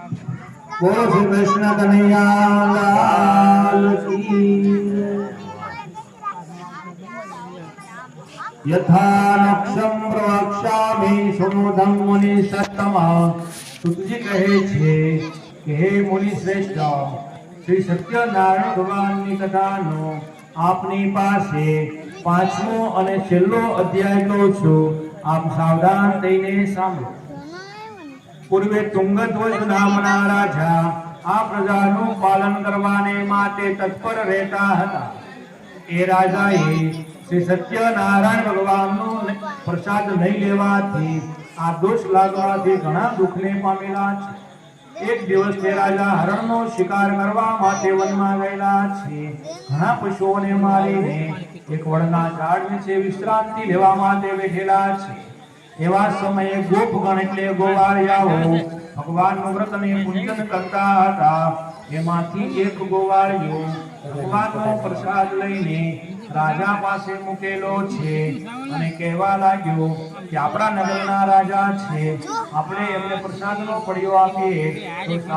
બોલો શ્રી કૃષ્ણ કનૈયા લાલ કી यथा नक्षम प्रवक्ष्यामि सुमोधम मुनि सत्तम સુતજી કહે છે કે હે મુનિ શ્રેષ્ઠ શ્રી સત્યનારાયણ ભગવાનની કથાનો આપની પાસે પાંચમો અને છેલ્લો અધ્યાય કહું છું. આપ સાવધાન થઈને સાંભળો. પૂર્વે તુંગધ્વજ નામના રાજા આ પ્રજાનું પાલન કરવાને માટે તત્પર રહેતા હતા. એ રાજાએ શ્રી સત્યનારાયણ ભગવાનનો પ્રસાદ નહીં લેવાથી આ દોષ લાગવાથી ઘણા દુઃખને પામેલા છે. એક દિવસ તે રાજા હરણનો શિકાર કરવા માટે વનમાં ગયેલા છે. ઘણા પશુઓને મારીને એક વડના ઝાડ નીચે વિશ્રાંતિ લેવા માટે બેઠેલા છે. એવા સમયે ગોપગણ એટલે ગોવાળિયાઓ ભગવાનનું વ્રતને પૂજન કરતા હતા. એમાંથી એક ગોવાળિયો ભગવાનનો પ્રસાદ લઈને રાજા પાસે મૂકેલો છે અને કહેવા લાગ્યો કે આપણા નગરના રાજા છે, આપણે એમને પ્રસાદનો પડ્યો આપીએ તો